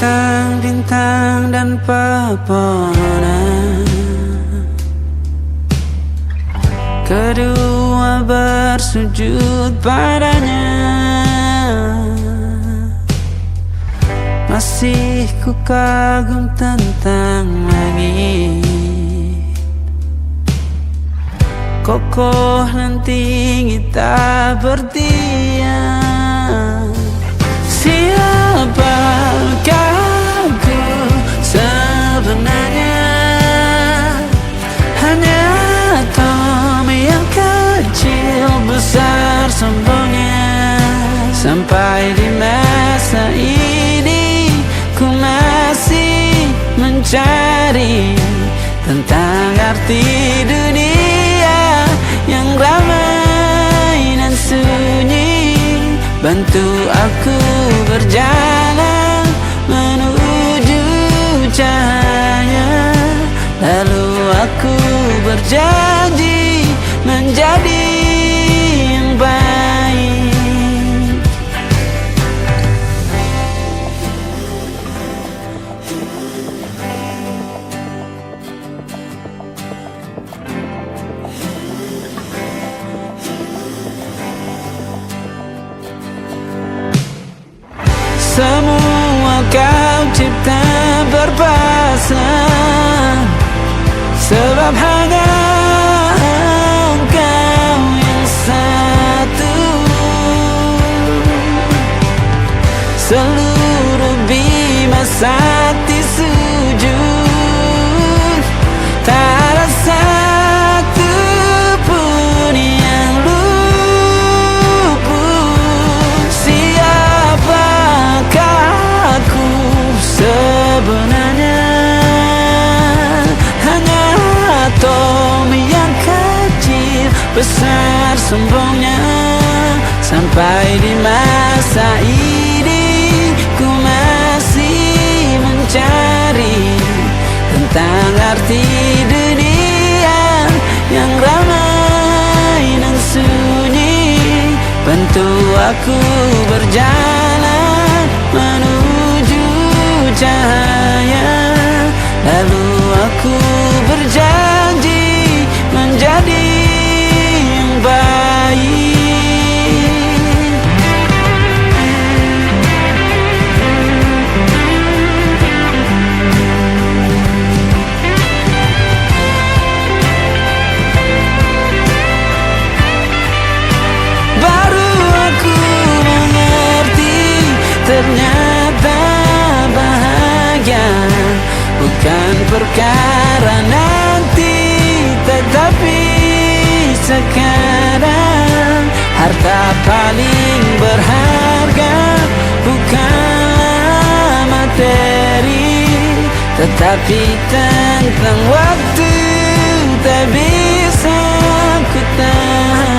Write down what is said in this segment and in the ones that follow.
bintang-bintang dan pepohonan, kedua bersujud padanya. Masih ku kagum tentang langit, kokoh dan tinggi tak berdiam. Siapakah aku sebenarnya? Hanya atom yang kecil besar sombongnya. Sampai di masa ini ku masih mencari tentang arti dunia yang ramai dan sunyi. Bantu aku berjalan menuju cahaya, lalu aku berjanji menjadi yang baik. Semua kau cipta berpasang, sebab hanya engkau yang satu. Seluruh bima sakti sujud, tak ada satu pun yang luput. Siapakah aku sebenarnya? Hanya atom yang kecil besar sombongnya. Sampai di masa ini ku masih mencari tentang arti dunia yang ramai dan sunyi. Bantu aku berjalan menuju cahaya, lalu aku berjanji menjadi yang baik. Baru aku mengerti, ternyata bahagia bukan perkara nanti, tetapi sekarang. Harta paling berharga bukanlah materi, tetapi tentang waktu tak bisa ku tahan.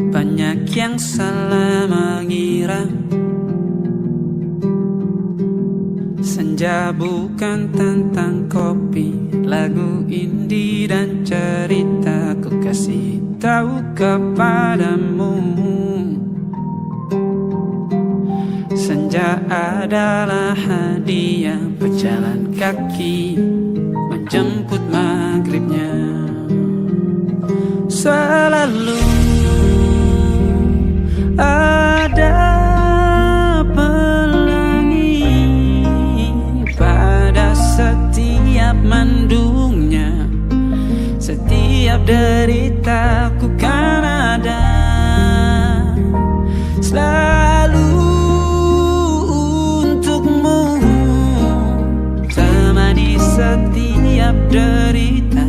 Banyak yang salah mengira senja bukan tentang kopi, lagu indie dan cerita. Ku kasih tahu kepadamu, senja adalah hadiah pejalan kaki menjemput maghribnya. Selalu ada pelangi pada setiap mendungnya. Setiap derita ku kan ada selalu untukmu, temani setiap derita,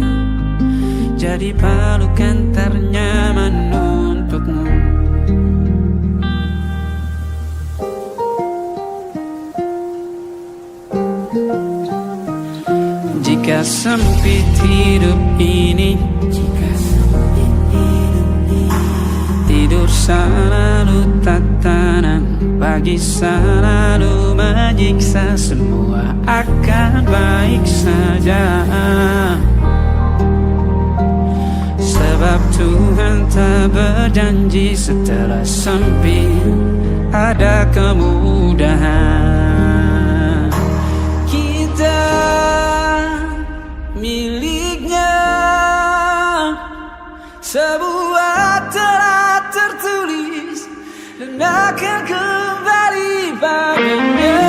jadi pelukan ternyaman untukmu. Jika sempit hidup ini, tidur selalu tatanan, pagi selalu menyiksa, semua akan baik saja. Sebab Tuhan tak berjanji setelah sempit ada kemudahan. Kita miliknya, sebuah telah tertulis dan akan kembali padanya.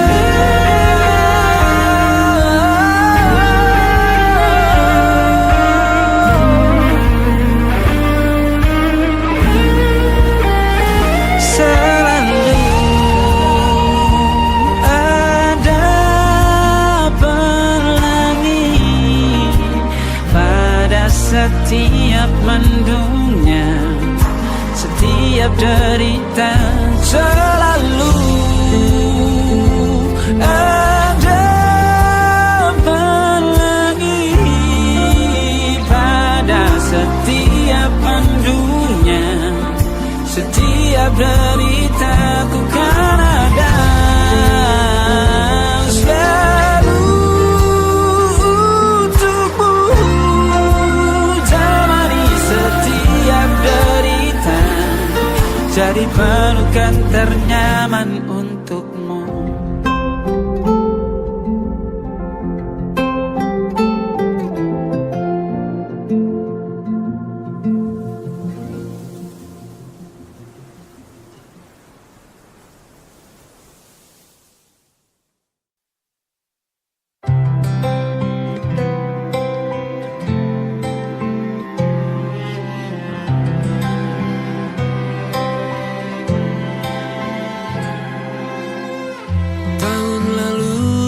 Setiap mendungnya, setiap derita, selalu ada pelangi. Pada setiap mendungnya, setiap derita, ku kan ada jadi pelukan ternyaman untukmu.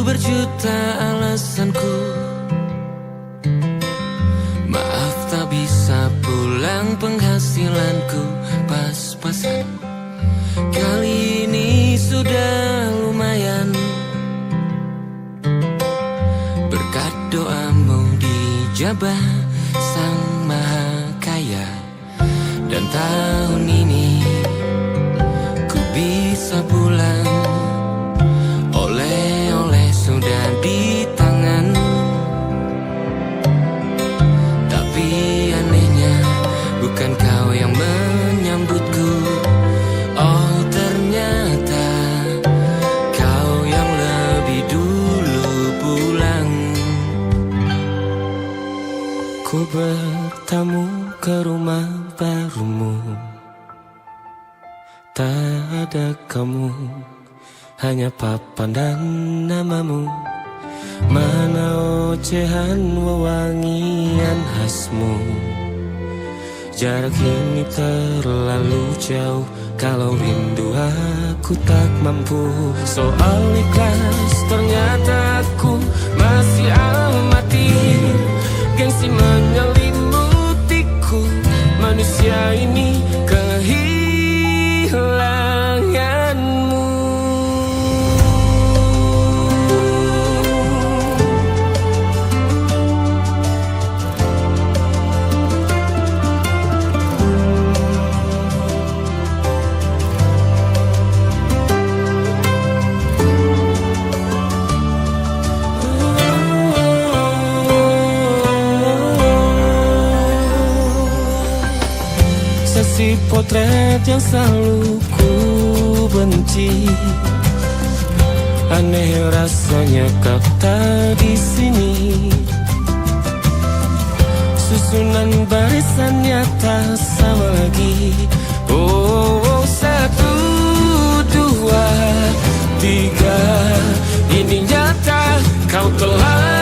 Berjuta alasanku, maaf tak bisa pulang, penghasilanku pas-pasan. Kali ini sudah lumayan, berkat doamu dijabah Sang Maha Kaya. Dan tahun ini ku bisa pulang, sudah di tangan. Tapi anehnya bukan kau yang menyambutku. Oh ternyata kau yang lebih dulu pulang. Ku bertamu ke rumah barumu, tak ada kamu, hanya papan dan namamu. Mana ocehan wewangian khasmu. Jarak ini terlalu jauh, kalau rindu aku tak mampu. Soal ikhlas ternyata aku masih amati. Gengsi menyelimutiku, manusia ini kehilanganmu. Si potret yang selalu ku benci, aneh rasanya kau tak di sini. Susunan barisannya tak sama lagi. Oh, 1, 2, 3, ini nyata kau telah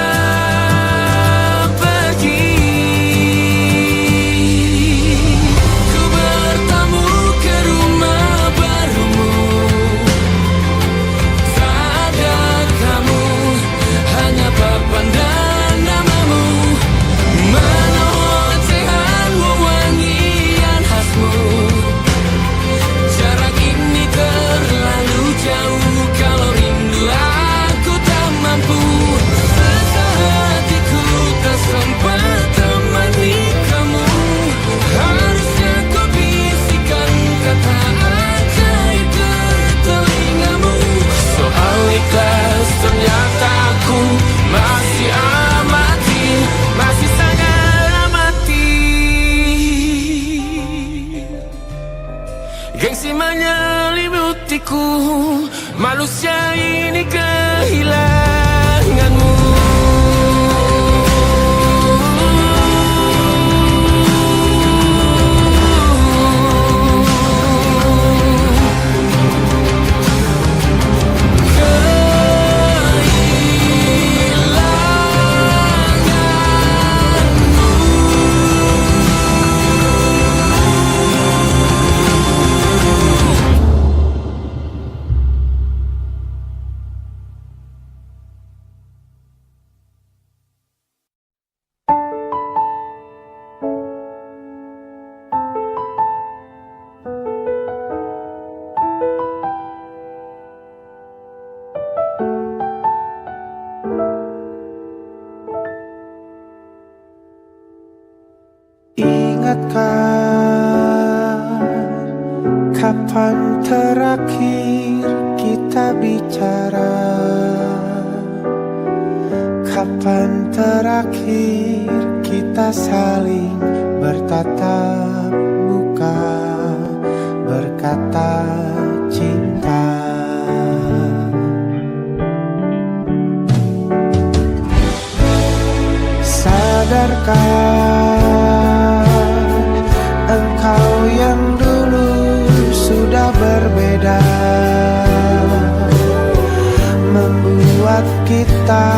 khasmu. Gengsi menyelimutiku, manusia ini kehilanganmu. Ingatkah kapan terakhir kita bicara? Kapan terakhir kita saling bertatap muka, berkata cinta? Sadarkah engkau yang dulu sudah berbeda, membuat kita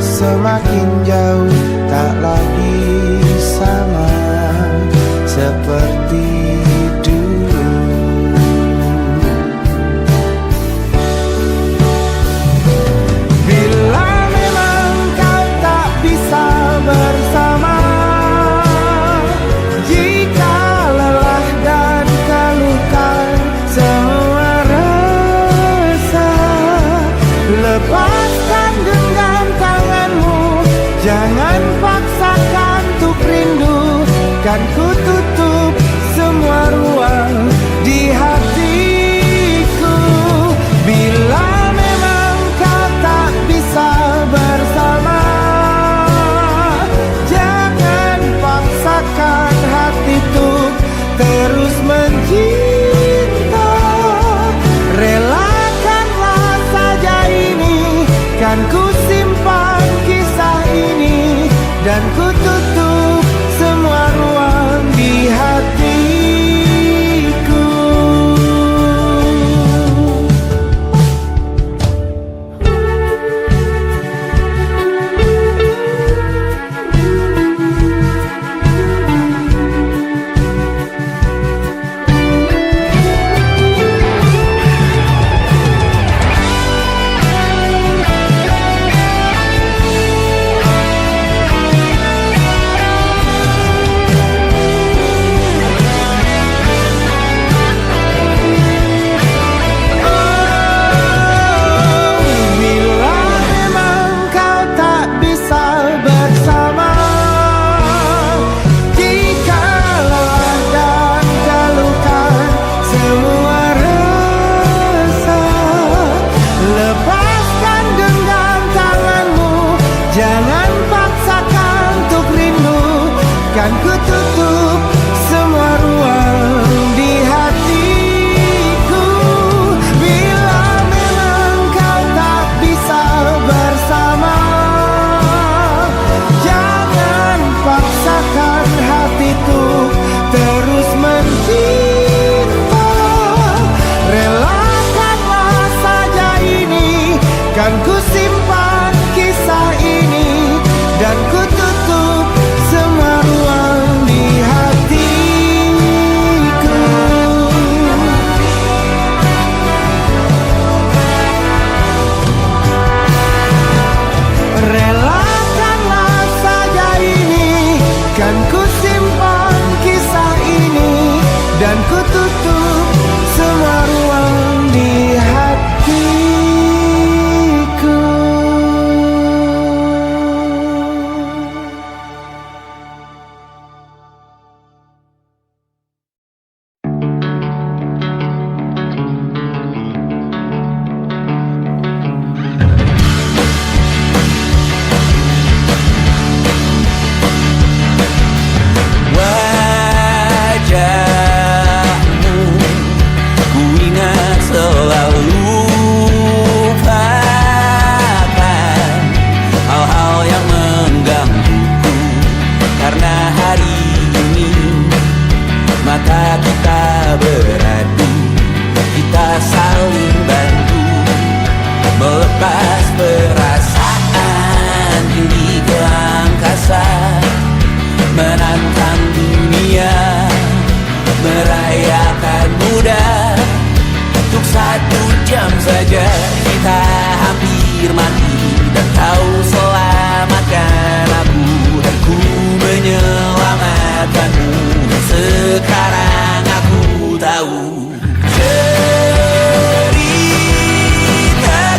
semakin jauh, tak lagi sama seperti dulu. Bila memang kau tak bisa bersama, lepaskan genggam tanganmu, jangan paksakan untuk rindu. Kan ku tutup semua ruang di hatiku. Bila memang kau tak bisa bersama, jangan paksakan hati untuk terus mencinta. Relakanlah saja ini, kan ku simpan kisah ini, dan ku tutup semua ruang di hatiku. Jangan paksakan untuk rindu, kan ku tutup semua ruang di hatiku. Bila memang kau tak bisa bersama, jangan paksakan hatiku terus mencinta. Relakanlah saja ini, kan ku simpan kisah ini, dan ku tutup semua ruang di hatiku. Relakanlah saja ini, kan ku simpan kisah ini, dan ku tutup semua ruang di hatiku. merayakan muda. Untuk 1 jam saja kita hampir mati, dan kau selamatkan aku, dan ku menyelamatkanmu. Sekarang aku tahu cerita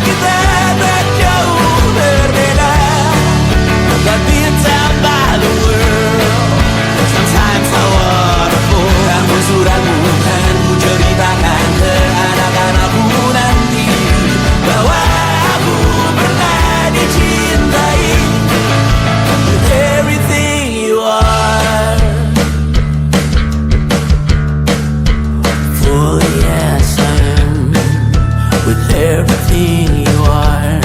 kita tak jauh berbeda, but it's about the world. Sometimes I wanna fall. Namun suratmu kan ku ceritakan ke anak-anakku nanti, bahwa aku pernah dicintai with everything you are. For yes I am with everything you are.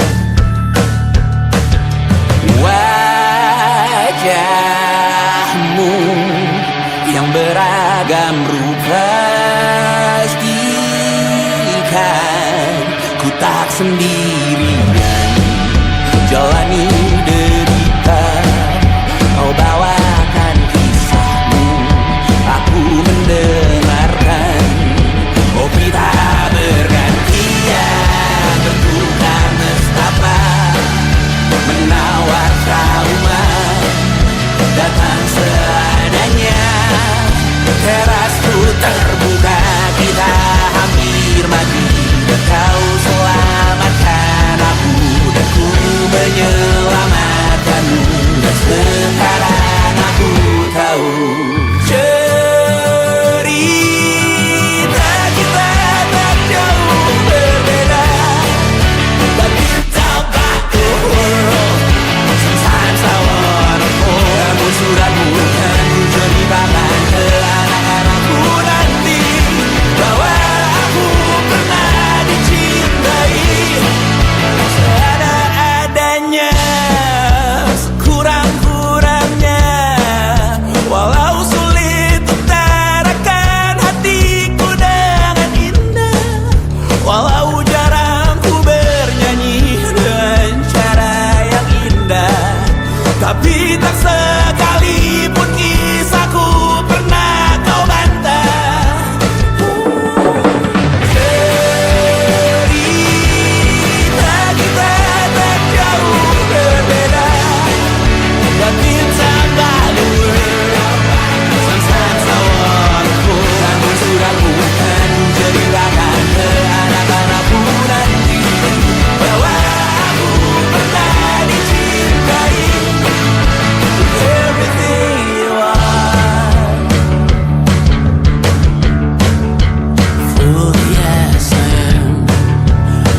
Wajahmu yang beragam rupa pastikan ku tak sendirian jalani derita. Kau bawakan kisahmu, aku mendengarkan. Kopi tak bergantian, bertukar nestapa, menawar trauma, datang seadanya. Terasku terbuka, kita hampir mati, dan kau selamatkan aku, dan ku menyelamatkanmu. Dan sekarang aku tahu cerita kita tak jauh berbeda, but it's about the world. Sometimes I wanna fall. Namun suratmu kan ku ceritakan ke anak-anakku nanti, bahwa aku pernah dicintai seada-adanya, sekurang-kurangnya. Walau sulit utarakan hatiku dengan indah, walau jarang ku bernyanyi dengan cara yang indah, tapi tak sekalipun kisahku pernah kau bantah. Cerita kita tak jauh berbeda, but it's about the world. Sometimes I wanna fall. Namun suratmu kan ku ceritakan ke anak-anakku nanti, bahwa aku pernah dicintai with everything you are. Fully yes I am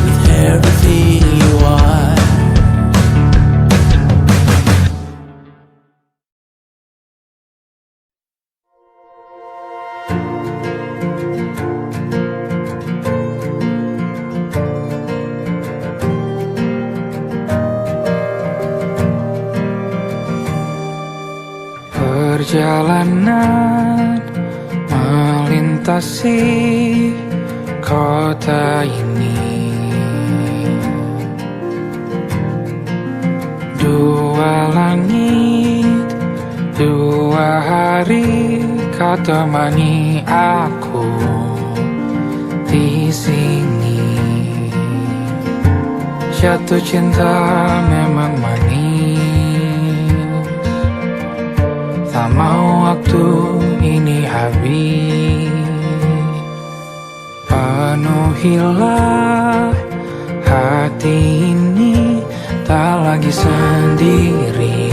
with everything you are. Perjalanan melintasi kota ini, 2 langit, 2 hari kau temani aku di sini. Jatuh cinta memang manis, tak mau waktu ini habis. Penuhilah hati ini, tak lagi sendiri.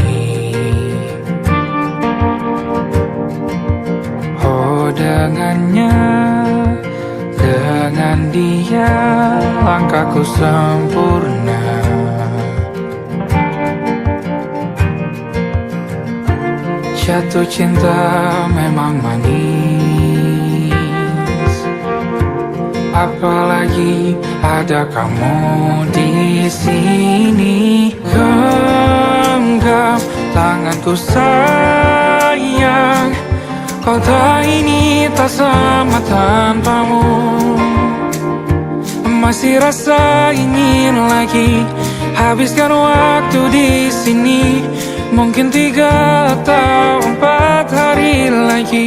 Oh dengannya, dengan dia langkahku sempurna. Jatuh cinta memang manis, apalagi ada kamu di sini. Genggam tanganku sayang, kau tak ini tak sama tanpamu. Masih rasa ingin lagi habiskan waktu di sini. Mungkin 3 atau 4 hari lagi.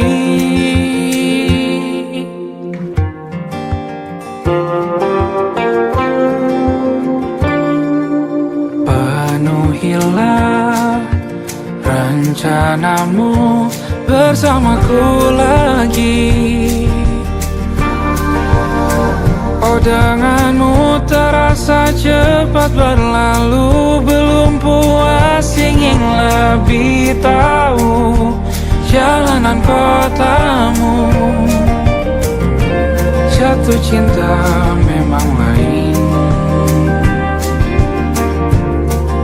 kamu bersamaku lagi. Oh, denganmu terasa cepat berlalu. Belum puas ingin lebih tahu jalanan kotamu. Jatuh cinta memang lain,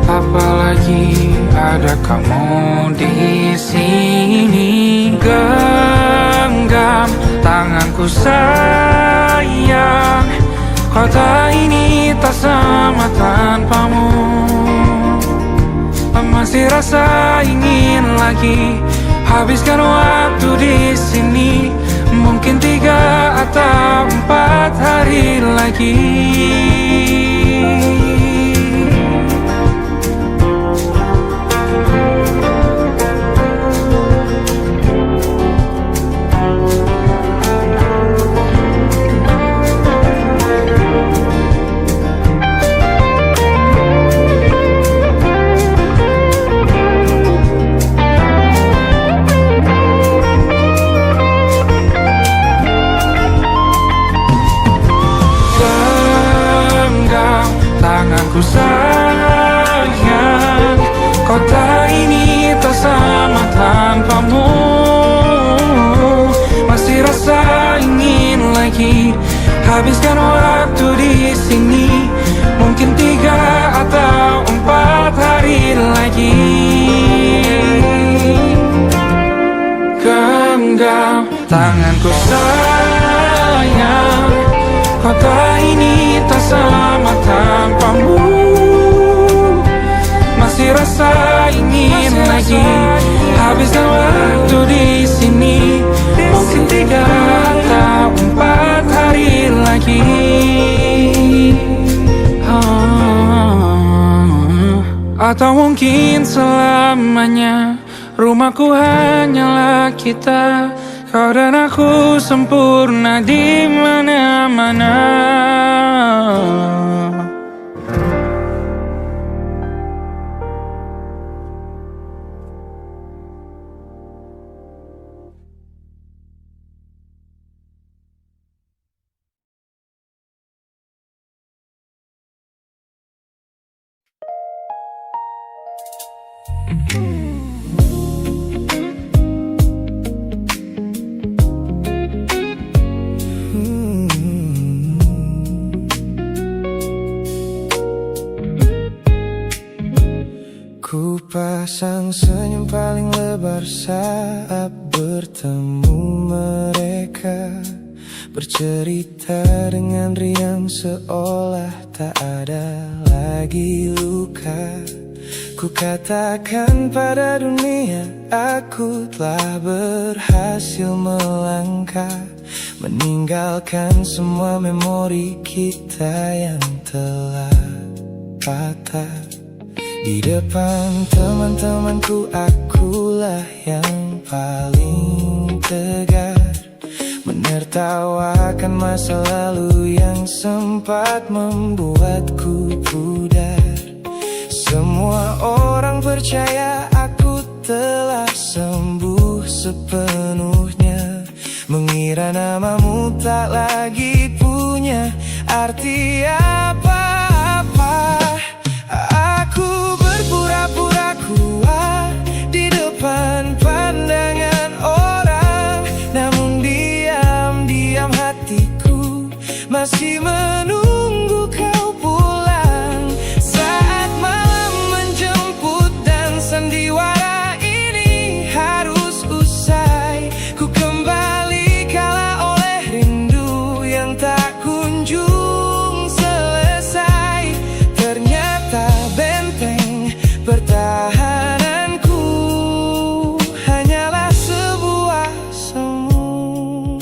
apalagi ada kamu di sini. Genggam tanganku sayang, kota ini tak sama tanpamu. Masih rasa ingin lagi habiskan waktu di sini. Mungkin 3 atau 4 hari lagi. Tanganku sayang, kota ini tak sama tanpamu. Masih rasa ingin lagi habiskan waktu di sini. Mungkin 3 atau 4 hari lagi. Genggam tanganku sayang, kota ini tak sama tanpamu. Masih rasa ingin lagi habiskan waktu di sini. Mungkin 3 atau 4 hari lagi. Atau mungkin selamanya. Rumahku hanyalah kita, kau dan aku sempurna di mana-mana. Ku pasang senyum paling lebar saat bertemu mereka, bercerita dengan riang seolah tak ada lagi luka. Ku katakan pada dunia aku telah berhasil melangkah, meninggalkan semua memori kita yang telah patah. Di depan teman-temanku akulah yang paling tegar, menertawakan masa lalu yang sempat membuatku pudar. Semua orang percaya aku telah sembuh sepenuhnya, mengira namamu tak lagi punya arti apa-apa. Aku berpura-pura kuat di depan pandangan orang, namun diam-diam hatiku masih menunggu kau pulang. Saat malam menjemput dan sandiwara ini harus usai, ku kembali kalah oleh rindu yang tak kunjung selesai. Ternyata benteng pertahananku hanyalah sebuah semu.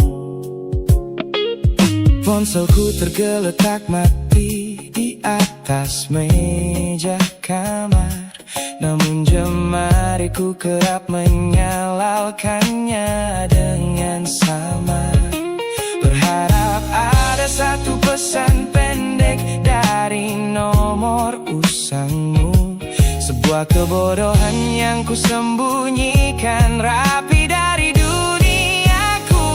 Ponselku tergeletak mati di atas meja kamar, namun jemariku kerap menyalakannya dengan samar. Berharap ada satu pesan pendek dari nomor usangmu, sebuah Sebuah kebodohan yang ku sembunyikan rapi dari duniaku.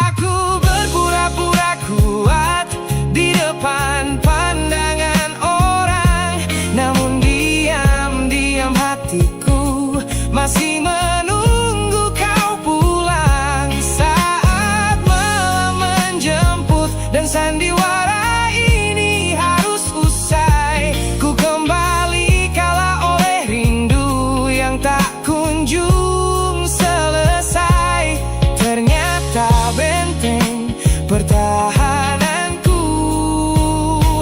Aku berpura-pura kuat di depan pandangan orang, namun diam-diam hatiku masih menunggu kau pulang. Saat malam menjemput dan sandiwara ini harus usai, ku kembali kala oleh rindu yang tak kunjung selesai. Ternyata benteng pertahananku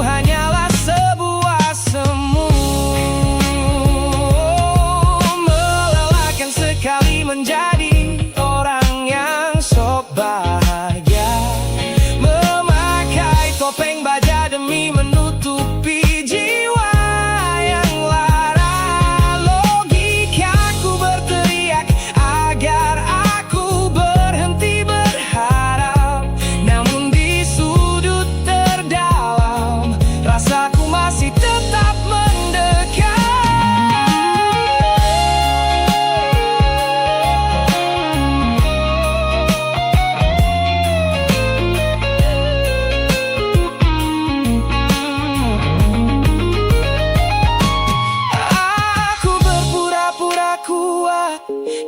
hanyalah sebuah semu, melelahkan sekali menjadi orang yang sok bahagia, memakai topeng baja demi menutupi jiwa yang lara. Logikaku berteriak agar aku berhenti berharap, namun di sudut terdalam rasaku masih tetap mendekat. Aku berpura-pura kuat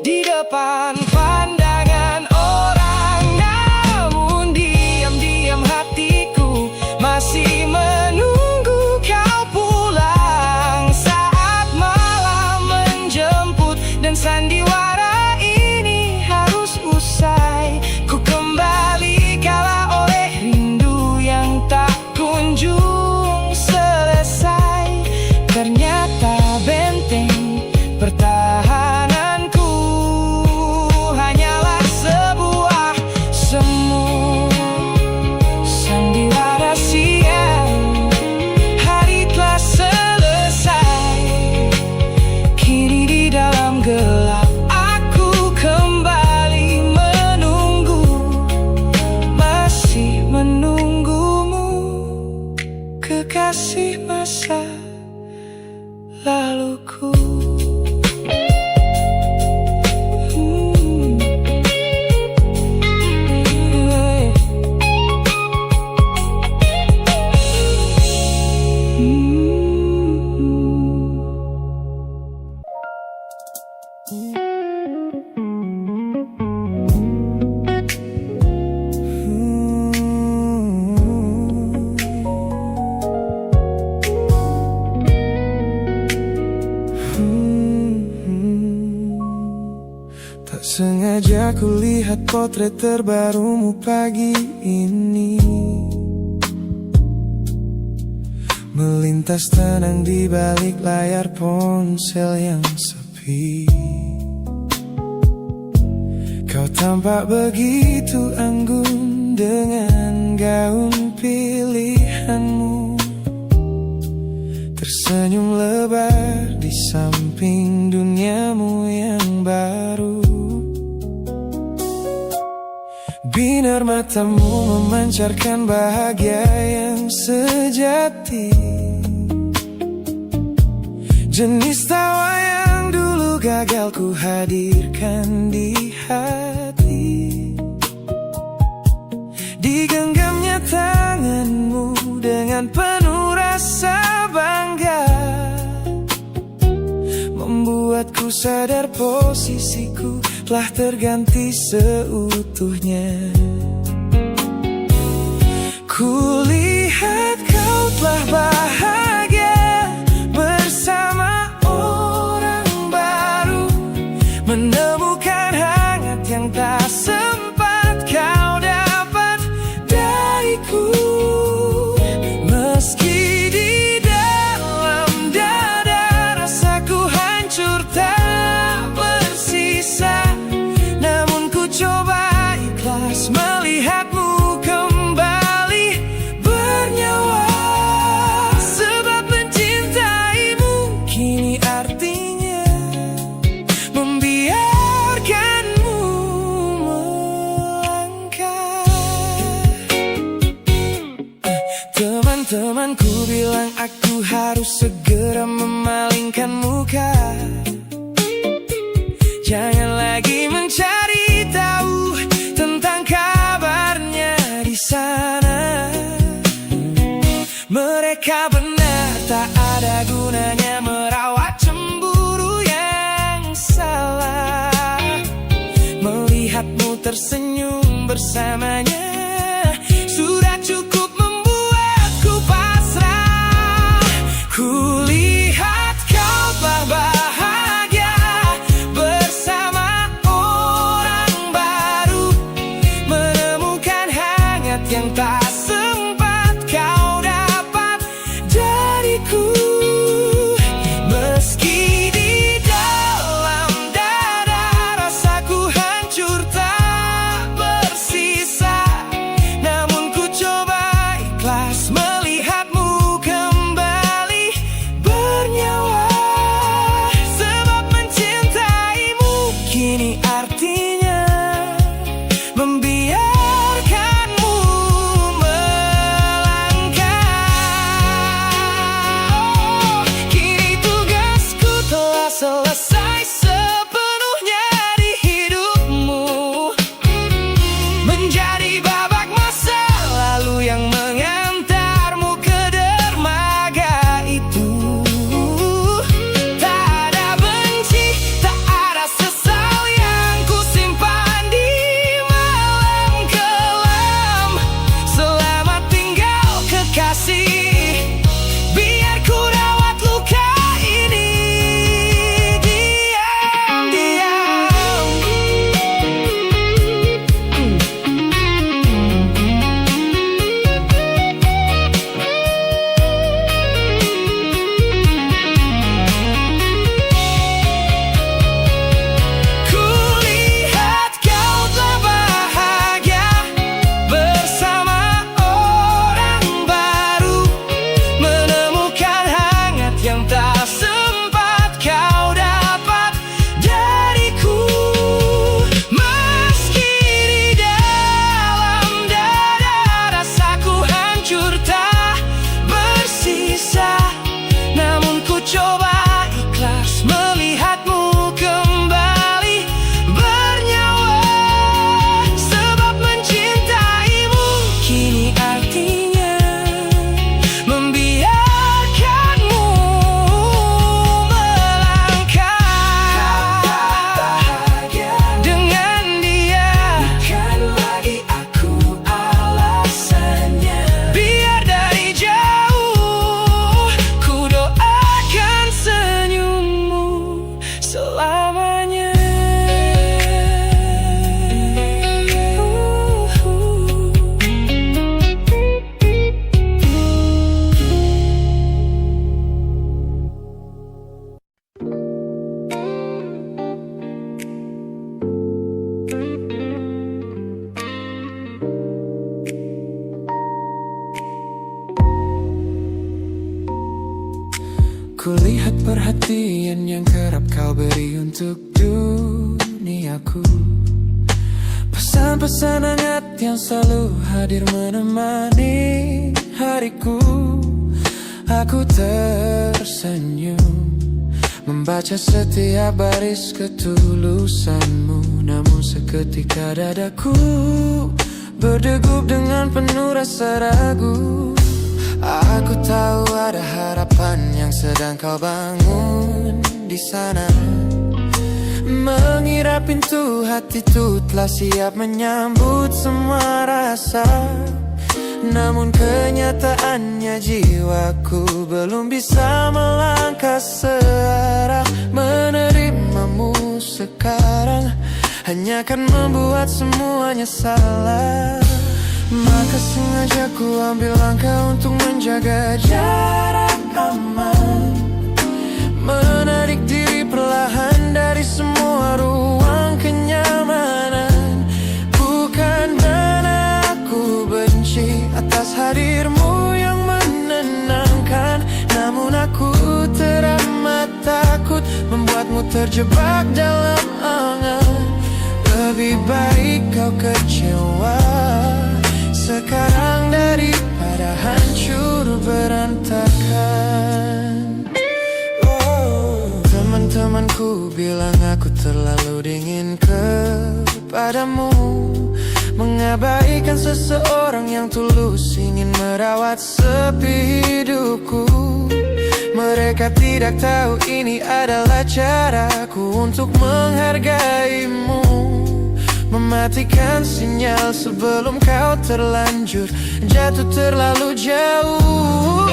di depan pandangan orang, namun diam-diam hatiku masih menunggu kau pulang. Saat malam menjemput dan sandiwara ini harus usai, ku kembali kala oleh rindu yang tak kunjung selesai. Ternyata benteng pertahananku hanyalah sebuah semu, sandiwara siang. Hari telah selesai, kini di dalam gelap aku kembali menunggu, masih menunggumu, kekasih masa laluku. Tak sengaja ku lihat potret terbarumu pagi ini, melintas tenang di balik layar ponsel yang sepi. Kau tampak begitu anggun dengan gaun pilihanmu, tersenyum lebar di samping duniamu yang baru. Binar matamu memancarkan bahagia yang sejati, jenis tawa yang dulu gagal ku hadirkan di hati. Digenggamnya tanganmu dengan penuh rasa bangga, membuatku sadar posisiku telah terganti seutuhnya. Kulihat kau telah bahagia bersama orang baru, menemukan hangat yang tak sempat kau dapat dariku. Meski di dalam dada rasaku hancur tak bersisa, namun ku coba ikhlas melihatmu kembali bernyawa. Sebab mencintaimu kini artinya membiarkanmu melangkah. Teman-temanku bilang aku harus segera memalingkan yang tak sempat kau dapat dariku. Meski di dalam dada rasaku hancur tak bersisa, namun ku coba ikhlas melihatmu kembali bernyawa. Sebab mencintaimu kini artinya membiarkanmu melangkah. Kini tugasku telah selesai sepenuhnya di hidupmu, menjadi babak masa lalu yang mengantarmu ke dermaga itu. Tak ada benci, tak ada sesal yang ku simpan di malam kelam. Selamat tinggal kekasih, biar ku rawat luka ini diam-diam. Kulihat kau telah bahagia bersama orang baru, menemukan hangat yang tak sempat kau dapat dariku. Meski di dalam dada rasaku hancur tak bersisa, namun ku coba ikhlas melihatmu kembali bernyawa. Sebab mencintaimu kini artinya membiarkanmu melangkah. Dengan dia bukan lagi aku alasannya, biar dari jauh ku doakan senyummu selamanya. Kulihat perhatian yang kerap kau beri untuk duniaku, pesan-pesan hangat yang selalu hadir menemani hariku. Aku tersenyum membaca setiap baris ketulusanmu, namun seketika dadaku berdegup dengan penuh rasa ragu. Aku tahu ada harapan yang sedang kau bangun di sana. Mengira pintu hati itu telah siap menyambut semua rasa, namun kenyataannya jiwaku belum bisa melangkah searah. Menerimamu sekarang hanya akan membuat semuanya salah. Maka sengaja ku ambil langkah untuk menjaga jarak aman, menarik diri perlahan dari semua ruang kenyamanan. Bukan karena aku benci atas hadirmu yang menenangkan, namun aku teramat takut membuatmu terjebak dalam angan. Lebih baik kau kecewa sekarang daripada hancur berantakan. Teman-temanku bilang aku terlalu dingin kepadamu, mengabaikan seseorang yang tulus ingin merawat sepi hidupku. Mereka tidak tahu ini adalah caraku untuk menghargaimu, mematikan sinyal sebelum kau terlanjur jatuh terlalu jauh.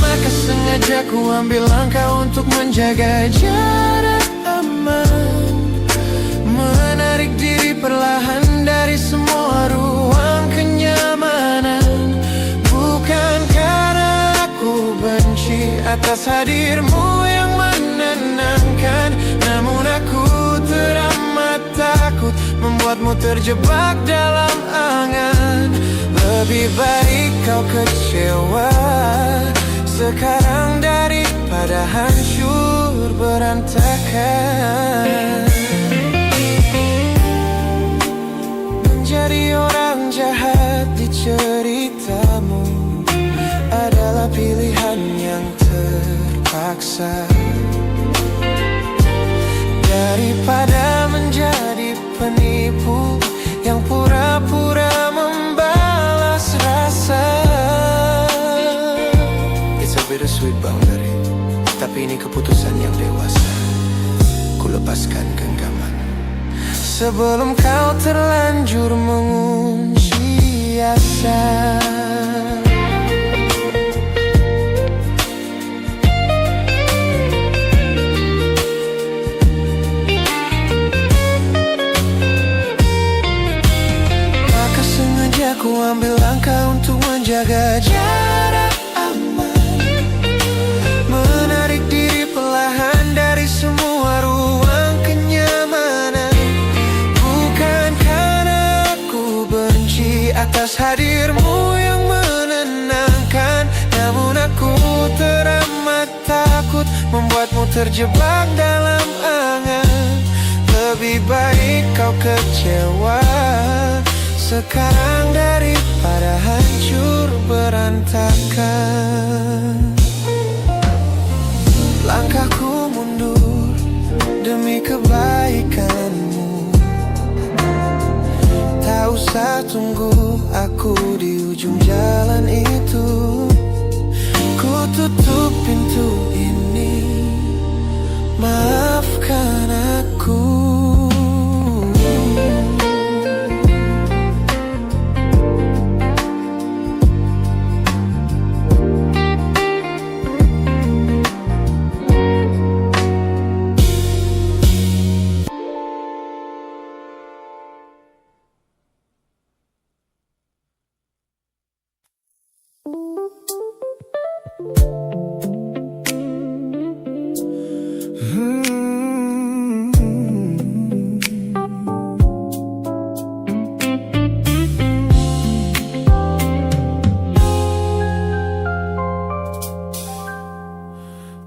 Maka sengaja ku ambil langkah untuk menjaga jarak aman, menarik diri perlahan dari semua ruang kenyamanan. atas hadirmu yang menenangkan. Namun aku teramat takut membuatmu terjebak dalam angan. Lebih baik kau kecewa sekarang daripada hancur berantakan. Menjadi orang jahat di ceritamu adalah pilihan yang terpaksa, daripada menjadi penipu yang pura-pura membalas rasa. It's a bittersweet boundary, tapi ini keputusan yang dewasa. Ku lepaskan genggaman sebelum kau terlanjur mengunci asa. Ku ambil langkah untuk menjaga jarak aman, menarik diri perlahan dari semua ruang kenyamanan. Bukan karena aku benci atas hadirmu yang menenangkan, namun aku teramat takut membuatmu terjebak dalam angan. Lebih baik kau kecewa sekarang daripada hancur berantakan. Langkahku mundur demi kebaikanmu. Tak usah tunggu aku di ujung jalan itu. Ku tutup pintu ini, maafkan aku.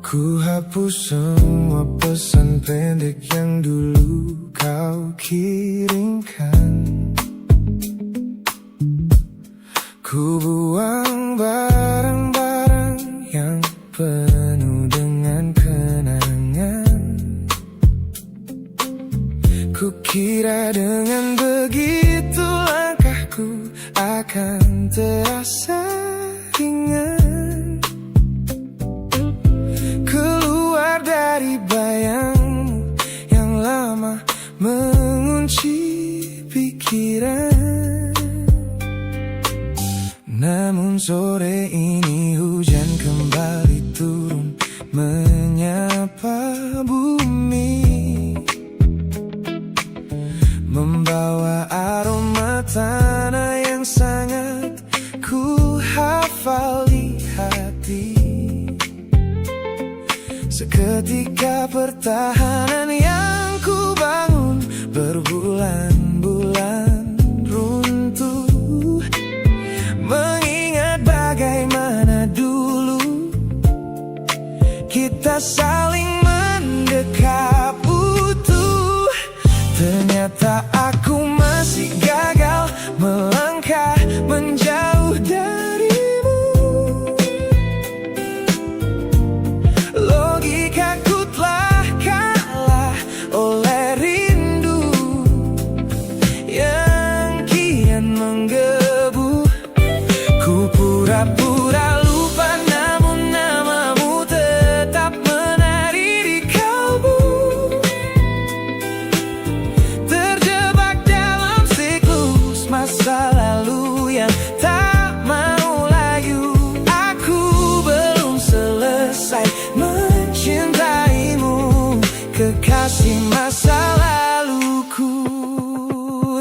Ku hapus semua pesan pendek yang dulu kau kirimkan. Ku buang barang-barang yang penuh dengan kenangan. Ku kira dengan begitu langkahku akan terasa ringan. Keluar dari bayangmu yang lama mengunci pikiran. Namun sore ini hujan kembali turun menyapa bumi, membawa aroma tanah yang sangat ku hafal di hati. Seketika pertahanan yang ku bangun berbulan-bulan runtuh. Mengingat bagaimana dulu kita saling mendekap utuh. Ternyata aku masih gagal melangkah menjauh darimu. Logikaku telah kalah oleh rindu yang kian menggebu. Ku pura-pura lupa, namun namamu tetap menari di kalbu. Terjebak dalam siklus masa lalu yang tak mau layu. Aku belum selesai mencintaimu, kekasih masa laluku.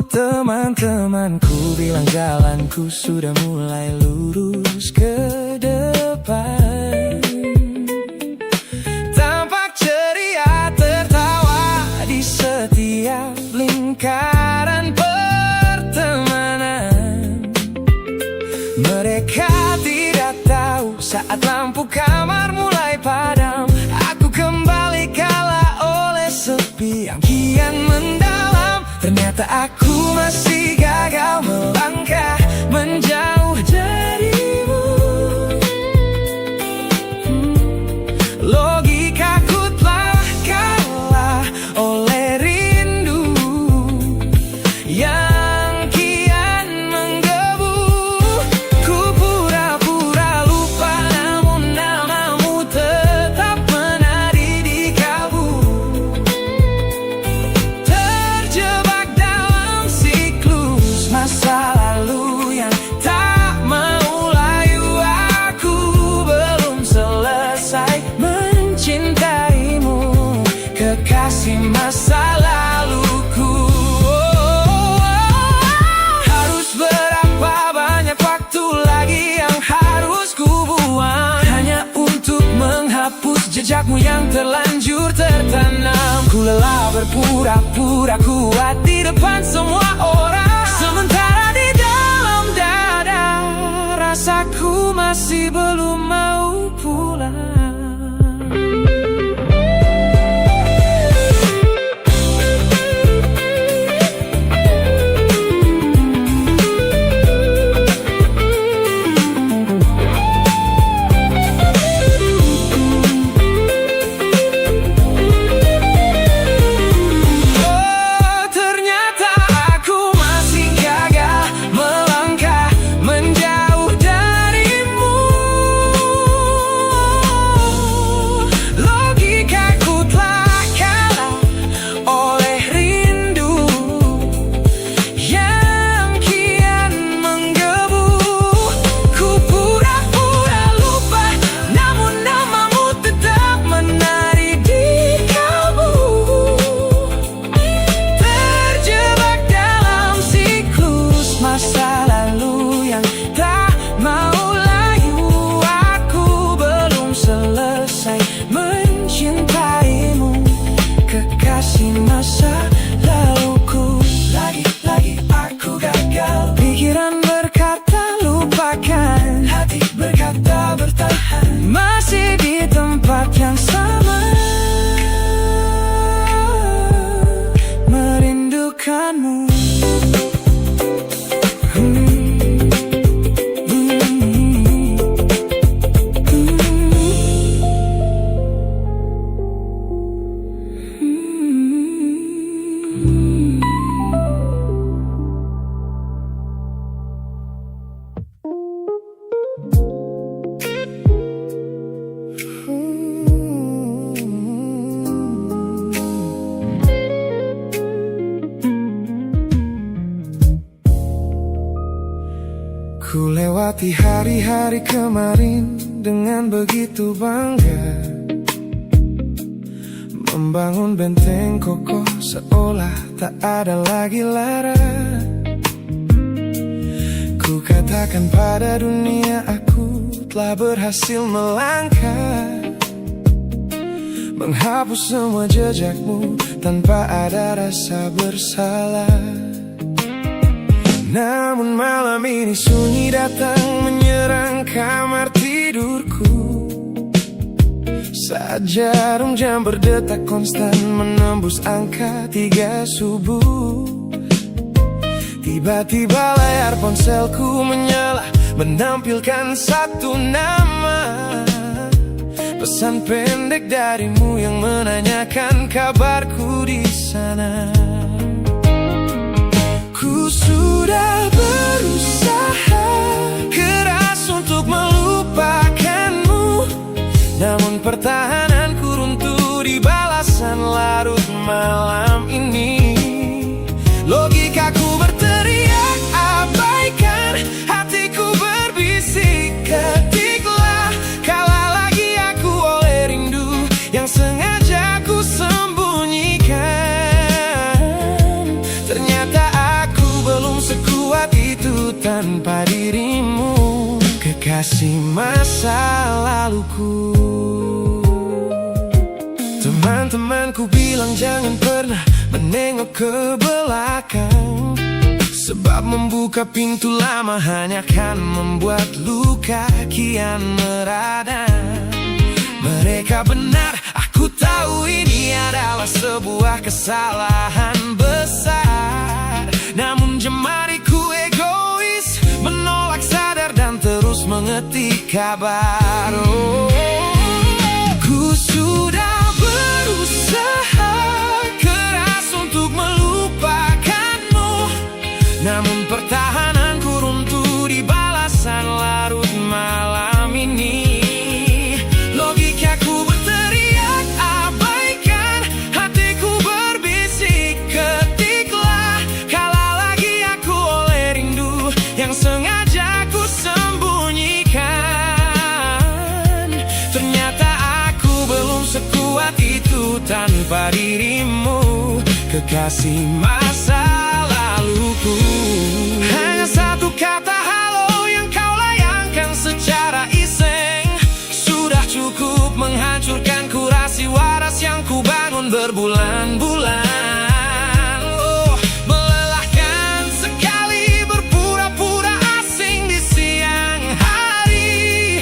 Teman-temanku bilang jalanku sudah mulai lurus ke depan. Saat lampu kamar mulai padam, aku kembali kalah oleh sepi yang kian mendalam. Ternyata aku masih gagal melangkah menjauh darimu. Logikaku telah kalah oleh rindu yang kian menggebu. Ku pura-pura lupa, namun namamu tetap menari di kalbu. Terjebak dalam siklus masa lalu yang tak mau layu. Aku belum selesai mencintaimu, kekasih masa laluku. Harus berapa banyak waktu lagi yang harus ku buang hanya untuk menghapus jejakmu yang terlanjur tertanam. Ku lelah berpura-pura kuat di depan semua orang, sementara di dalam dada rasaku masih belum mau pulang. Ternyata aku masih gagal melangkah menjauh darimu. Logikaku telah kalah oleh rindu yang kian menggebu. Ku pura-pura lupa, namun namamu tetap menari di kalbu. Terjebak dalam siklus masa lalu yang tak mau layu. Aku belum selesai mencintaimu, kekasih masa laluku. Lagi-lagi aku gagal. Pikiran berkata lupakan, hati berkata bertahan, masih di tempat yang sama, merindukanmu. Ku lewati hari-hari kemarin dengan begitu bangga, membangun benteng kokoh seolah tak ada lagi lara. Ku katakan pada dunia aku telah berhasil melangkah, menghapus semua jejakmu tanpa ada rasa bersalah. Namun malam ini sunyi datang menyerang kamar tidurku. Saat jarum jam berdetak konstan menembus angka 3 subuh. Tiba-tiba layar ponselku menyala, menampilkan satu nama. Pesan pendek darimu yang menanyakan kabarku di sana. Ku sudah berusaha keras untuk melupakanmu, namun pertahananku runtuh di balasan larut malam ini. Logikaku berteriak abaikan, hatiku berbisik ketiklah. Kalah lagi aku oleh rindu yang sengaja ku sembunyikan. Ternyata aku belum sekuat itu tanpa dirimu, kekasih masa laluku. Teman-temanku bilang jangan pernah menengok ke belakang. Sebab membuka pintu lama hanya akan membuat luka kian meradang. Mereka benar, aku tahu ini adalah sebuah kesalahan besar. Namun jemariku egois, menolak sadar dan terus mengetik kabar. Ku sudah berusaha keras untuk melupakanmu, namun pertahananku runtuh di balasan larut malam ini. Logikaku berteriak abaikan, hatiku berbisik ketiklah. Kalah lagi aku oleh rindu yang sengaja ku sembunyikan. Ternyata aku belum sekuat itu tanpa dirimu, kekasih masa laluku. Hanya satu kata halo yang kau layangkan secara iseng sudah cukup menghancurkan kurasi waras yang ku bangun berbulan-bulan. Melelahkan sekali berpura-pura asing di siang hari.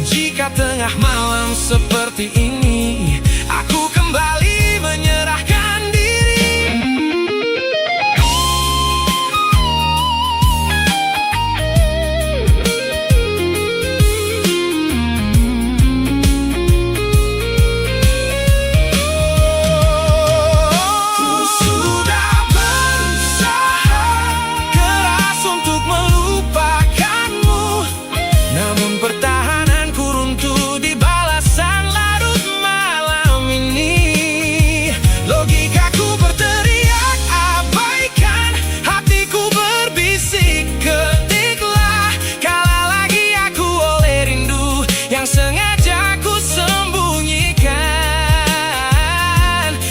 Jika tengah malam seperti ini aku kembali menyerahkan diri.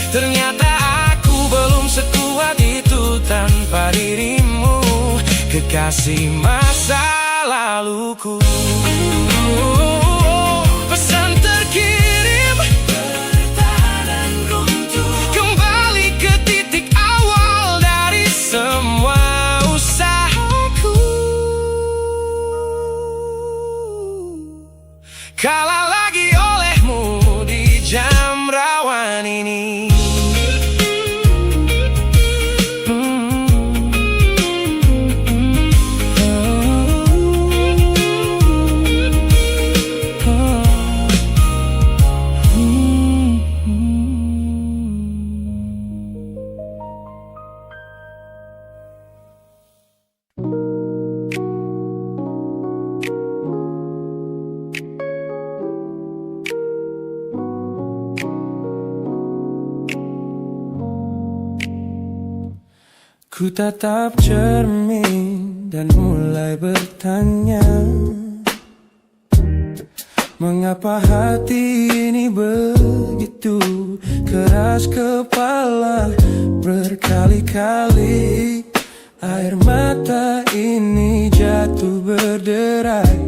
Ternyata aku belum sekuat itu tanpa dirimu, kekasih masa laluku. Pesan terkirim, pertahanan runtuh, kembali ke titik awal dari semua usahaku. Kalah lagi olehmu di jam rawan ini. Ku tatap cermin dan mulai bertanya, mengapa hati ini begitu keras kepala. Berkali-kali air mata ini jatuh berderai,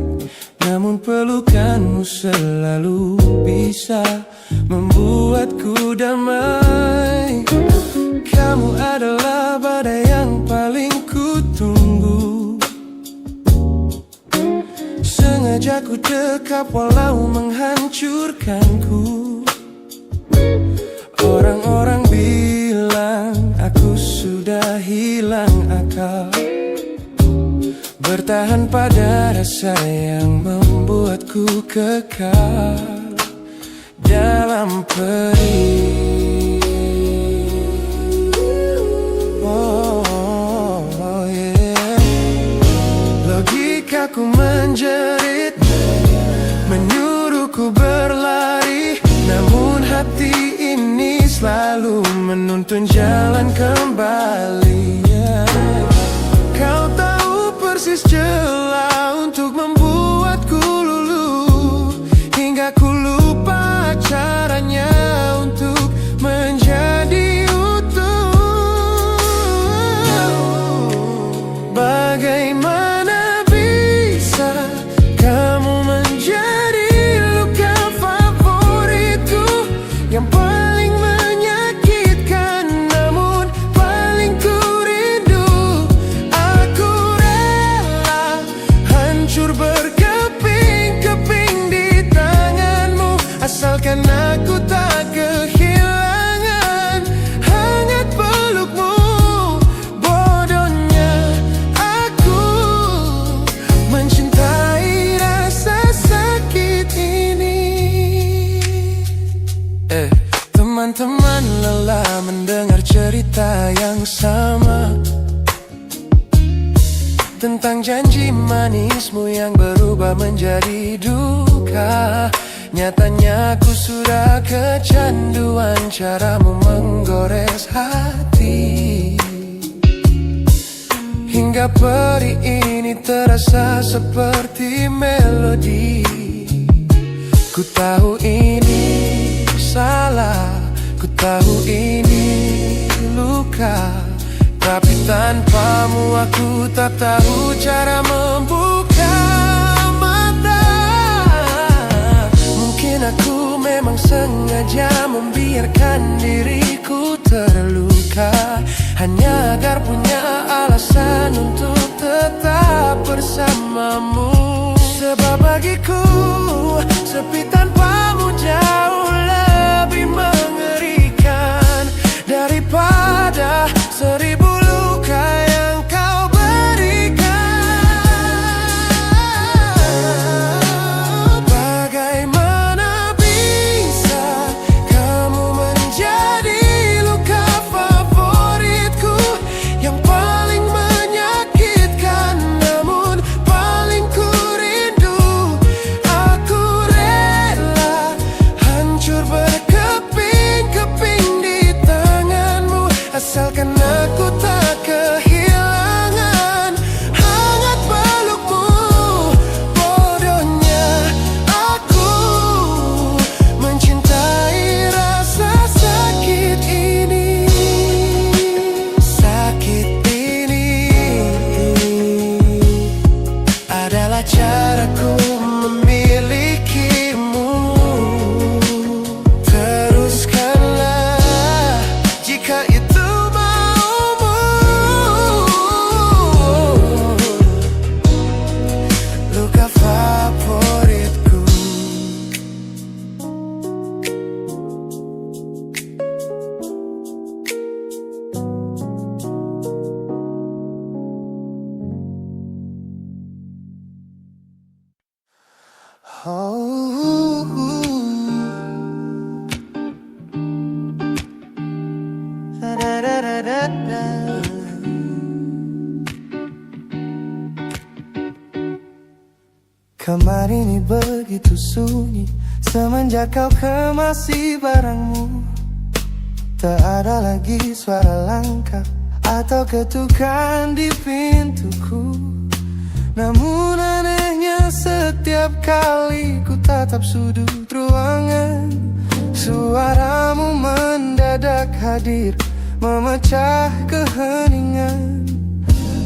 namun pelukanmu selalu bisa membuatku damai. Kamu adalah badai yang paling ku tunggu. Sengaja ku dekap walau menghancurkanku. Orang-orang bilang aku sudah hilang akal, bertahan pada rasa yang membuatku kekal dalam perih. Logikaku menjerit, menyuruhku berlari, namun hati ini selalu menuntun jalan kembali. Kau tahu persis celah untuk membuatku luluh, hingga ku lupa caranya untuk menjadi utuh. Bagaimana bisa kamu menjadi luka favoritku yang paling menyakitkan, namun paling ku rindu. Sayang janji manismu yang berubah menjadi duka. Nyatanya ku sudah kecanduan caramu menggores hati. Hingga peri ini terasa seperti melodi. Ku tahu ini salah, ku tahu ini luka, tapi tanpamu aku tak tahu cara membuka mata. Mungkin aku memang sengaja membiarkan diriku terluka, hanya agar punya alasan untuk tetap bersamamu. Sebab bagiku sepi tanpamu jauh lebih mengerikan daripada 1000 luka yang kau berikan. Bagaimana bisa kamu menjadi luka favoritku yang paling menyakitkan, namun paling ku rindu. Aku rela hancur berkeping-keping di tanganmu, asalkan aku tak kehilangan hangat pelukmu. Bodohnya aku mencintai rasa sakit ini. Sakit ini adalah caraku memilikimu. Teruskanlah jika itu maumu. Luka favoritku. Kamar ini begitu sunyi semenjak kau kemasi barangmu. Tak ada lagi suara langkah atau ketukan di pintuku. Namun anehnya setiap kali ku tatap sudut ruangan, suaramu mendadak hadir memecah keheningan.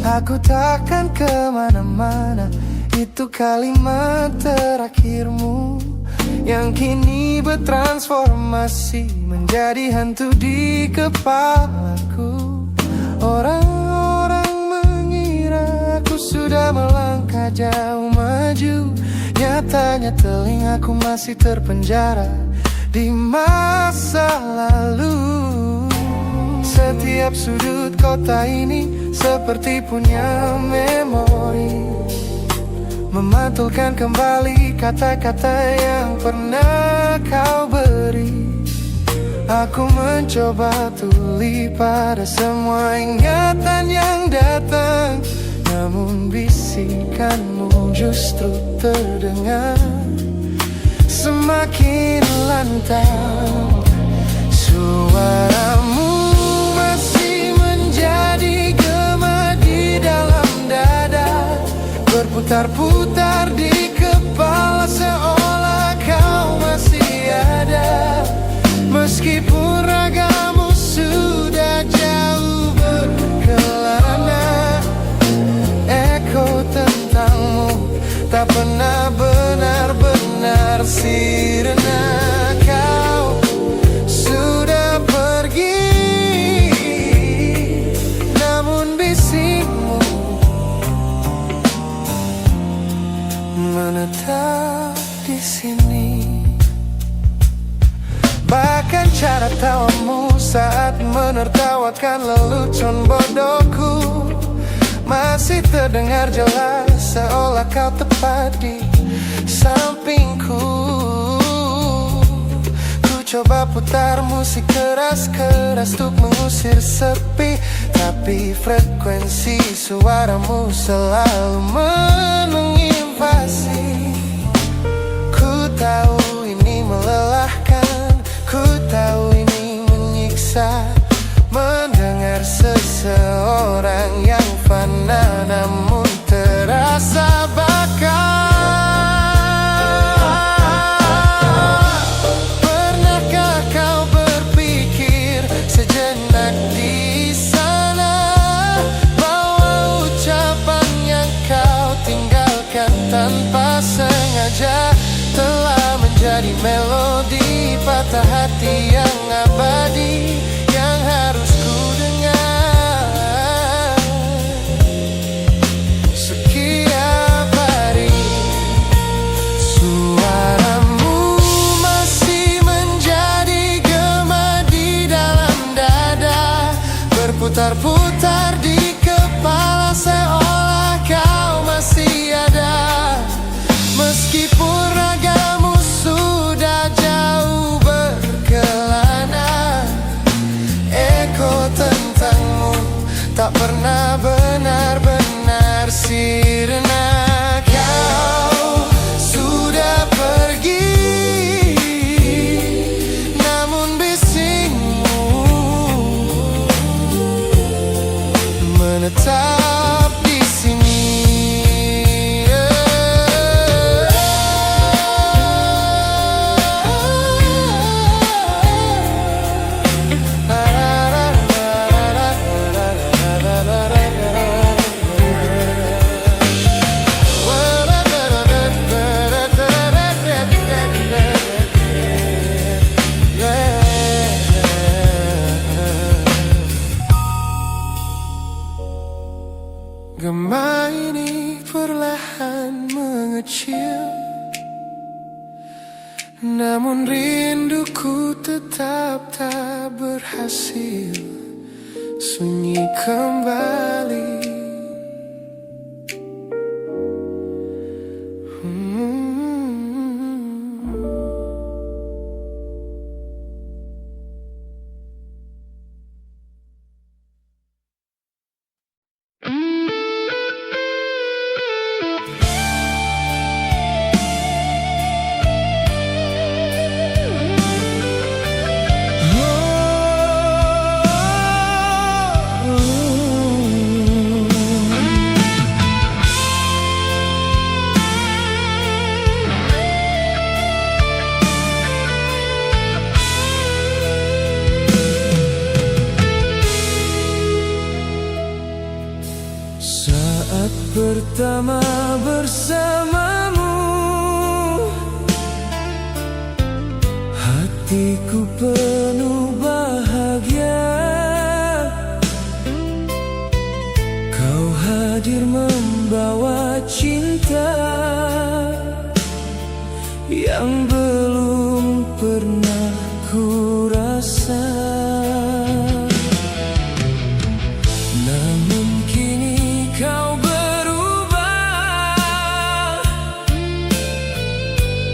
Aku takkan kemana-mana, itu kalimat terakhirmu yang kini bertransformasi menjadi hantu di kepalaku. Orang-orang mengira aku sudah melangkah jauh maju, nyatanya telingaku masih terpenjara di masa lalu. Setiap sudut kota ini seperti punya memori, memantulkan kembali kata-kata yang pernah kau beri. Aku mencoba tuli pada semua ingatan yang datang, namun bisikanmu justru terdengar semakin lantang. Suaramu masih menjadi gema di dalam dada, berputar-putar di kepala seolah kau masih ada. Meskipun ragamu sudah jauh berkelana, eko tentangmu tak pernah benar-benar sirna. Kau sudah pergi, namun bisikmu menetap di sini. Bahkan cara tawamu saat menertawakan lelucon bodohku masih terdengar jelas, seolah kau tepat di sampingku. Ku coba putar musik keras-keras untuk mengusir sepi, Tapi frekuensi suaramu selalu menginvasi. Ku tahu ini melelahkan, ku tahu ini menyiksa, mendengar seseorang yang fana namun terasa bakal. Pernahkah kau berpikir sejenak di sana bahwa ucapan yang kau tinggalkan tanpa sengaja telah menjadi melodi patah hati yang abadi yang harus ku dengar setiap hari. Suaramu masih menjadi gema di dalam dada, berputar-putar di kepala seolah kau masih ada. Meskipun ragamu sudah jauh berkelana, eko tentangmu tak pernah benar-benar sirna. Kau sudah pergi, namun bisingmu menetap di sini. Gema ini perlahan mengecil, namun rinduku tetap tak berhasil sunyi kembali. Saat pertama bersamamu, hatiku penuh bahagia. Kau hadir membawa cinta yang belum pernah ku rasa. Namun kini kau berubah,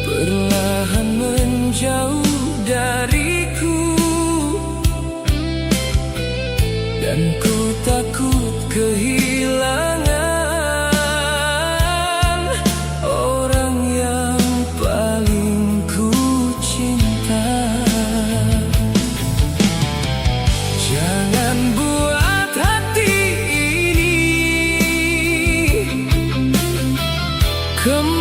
perlahan menjauh dariku, dan ku takut kehilangan orang yang paling ku cinta. Jangan buat hati ini kembali